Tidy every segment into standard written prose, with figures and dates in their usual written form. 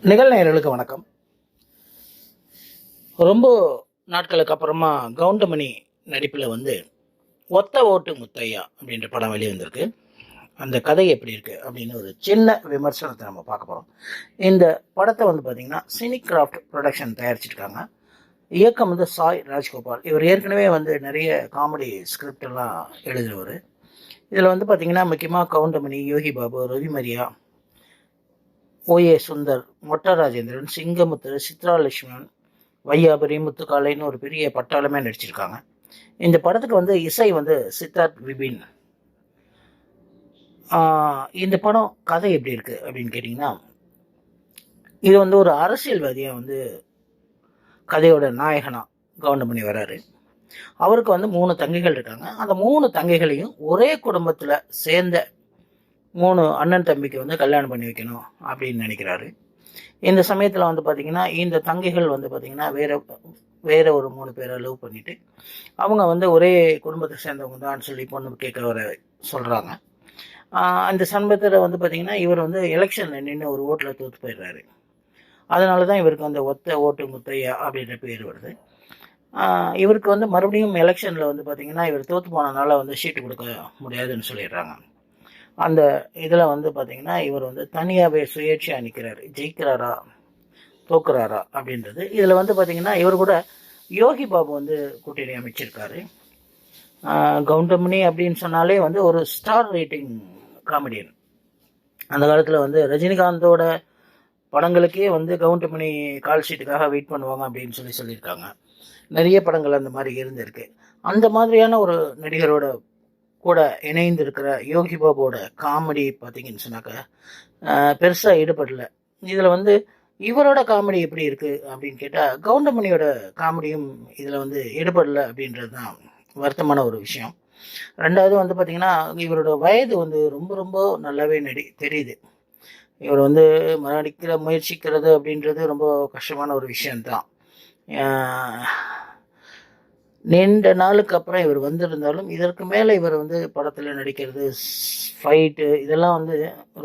நிகழ்நேயர்களுக்கு வணக்கம். ரொம்ப நாட்களுக்கு அப்புறமா கவுண்டமணி நடிப்பில் ஒத்த ஓட்டு முத்தையா அப்படின்ற படம் வெளிவந்திருக்கு. அந்த கதை எப்படி இருக்குது அப்படின்னு ஒரு சின்ன விமர்சனத்தை நம்ம பார்க்க போகிறோம். இந்த படத்தை பார்த்திங்கன்னா சினிகிராஃப்ட் ப்ரொடக்ஷன் தயாரிச்சிருக்காங்க. இயக்கம் சாய் ராஜ்கோபால். இவர் ஏற்கனவே நிறைய காமெடி ஸ்கிரிப்ட் எல்லாம் எழுதுகிறவர். இதில் பார்த்திங்கன்னா முக்கியமாக கவுண்டமணி, யோகி பாபு, ரவிமரியா, ஓஏ சுந்தர், மொட்ட ராஜேந்திரன், சிங்கமுத்து, சித்ராலட்சுமன், வையாபுரி, முத்துக்காலைன்னு ஒரு பெரிய பட்டாளமே நடிச்சிருக்காங்க. இந்த படத்துக்கு இசை சித்தார்த் விபின். இந்த படம் கதை எப்படி இருக்குது அப்படின்னு கேட்டிங்கன்னா, இது ஒரு அரசியல்வாதியாக கதையோட நாயகனாக கவுண்டமணி வராரு. அவருக்கு 3 தங்கைகள் இருக்காங்க. அந்த 3 தங்கைகளையும் ஒரே குடும்பத்தில் சேர்ந்த 3 அண்ணன் தம்பிக்கு கல்யாணம் பண்ணி வைக்கணும் அப்படின்னு நினைக்கிறாரு. இந்த சமயத்தில் பார்த்திங்கன்னா இந்த தங்கைகள் பார்த்திங்கன்னா வேறு ஒரு 3 பேரை லவ் பண்ணிவிட்டு அவங்க ஒரே குடும்பத்தை சேர்ந்தவங்க தான் சொல்லி பொண்ணு கேட்க வர சொல்கிறாங்க. அந்த சமயத்தில் பார்த்திங்கன்னா இவர் எலெக்ஷனில் நின்று ஒரு ஓட்டில் தோற்று போயிடுறாரு. அதனால தான் இவருக்கு ஒத்த ஓட்டு முத்தையா அப்படின்ற பேர் வருது. இவருக்கு மறுபடியும் எலெக்ஷனில் பார்த்திங்கன்னா இவர் தோற்று போனதுனால ஷீட்டு கொடுக்க முடியாதுன்னு சொல்லிடுறாங்க. அந்த இதில் பார்த்திங்கன்னா இவர் தனியாகவே சுயேட்சையாக நிற்கிறார். ஜெயிக்கிறாரா தோக்குறாரா அப்படின்றது. இதில் பார்த்திங்கன்னா இவர் கூட யோகி பாபு கூட்டணி அமைச்சிருக்காரு. கவுண்டமணி அப்படின்னு சொன்னாலே ஒரு ஸ்டார் ரேட்டிங் காமெடியன். அந்த காலத்தில் ரஜினிகாந்தோட படங்களுக்கே கவுண்டமணி கால் ஷீட்டுக்காக வெயிட் பண்ணுவாங்க அப்படின்னு சொல்லியிருக்காங்க. நிறைய படங்கள் அந்த மாதிரி இருந்திருக்கு. அந்த மாதிரியான ஒரு நடிகரோட கூட இணைந்து இருக்கிற யோகி பாபுவோட காமெடி பார்த்திங்கன்னு சொன்னாக்க பெருசாக ஈடுபடல. இதில் இவரோட காமெடி எப்படி இருக்குது அப்படின்னு கேட்டால் கவுண்டமணியோட காமெடியும் இதில் ஈடுபடலை அப்படின்றது தான் வருத்தமான ஒரு விஷயம். ரெண்டாவது பார்த்திங்கன்னா இவரோட வயது ரொம்ப ரொம்ப நல்லாவே தெரியுது. இவர் நடிக்கிற முயற்சிக்கிறது அப்படின்றது ரொம்ப கஷ்டமான ஒரு விஷயந்தான். நீண்ட நாளுக்கு அப்புறம் இவர் வந்திருந்தாலும் இதற்கு மேலே இவர் படத்தில் நடிக்கிறது, ஃபைட்டு, இதெல்லாம்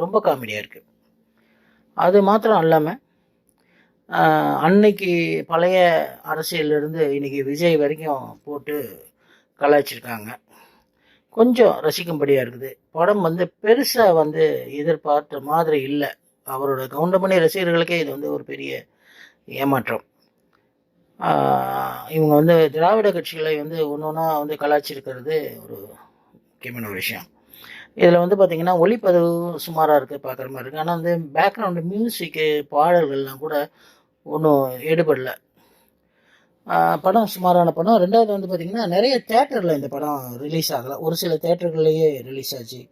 ரொம்ப காமெடியாக இருக்குது. அது மாத்திரம் இல்லாமல் அன்னைக்கு பழைய அரசியலிருந்து இன்றைக்கி விஜய் வரைக்கும் போட்டு கலாய்ச்சிருக்காங்க. கொஞ்சம் ரசிக்கும்படியாக இருக்குது. படம் பெருசாக எதிர்பார்த்த மாதிரி இல்லை. அவரோட கவுண்டமணி ரசிகர்களுக்கே இது ஒரு பெரிய ஏமாற்றம். இவங்க திராவிட கட்சிகளை ஒன்று ஒன்றா கலாய்ச்சிருக்கிறது ஒரு முக்கியமான ஒரு விஷயம். இதில் பார்த்திங்கன்னா ஒளிப்பதிவு சுமாராக இருக்குது, பார்க்குற மாதிரி இருக்குது. ஆனால் பேக்ரவுண்டு மியூசிக்கு, பாடல்கள்லாம் கூட ஒன்றும் ஈடுபடலை. படம் சுமாரான படம். ரெண்டாவது பார்த்திங்கன்னா நிறைய தேட்டரில் இந்த படம் ரிலீஸ் ஆகலை. ஒரு சில தேட்டர்கள்லேயே ரிலீஸ் ஆச்சு.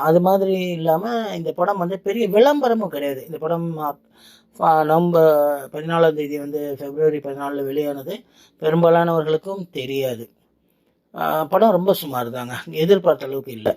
அது மாதிரி இல்லாமல் இந்த படம் பெரிய விளம்பரமும் கிடையாது. இந்த படம் நவம்பர் 14 February 14 வெளியானது. பெரும்பாலானவர்களுக்கும் தெரியாது. படம் ரொம்ப சுமார் தாங்க, எதிர்பார்த்த அளவுக்கு இல்லை.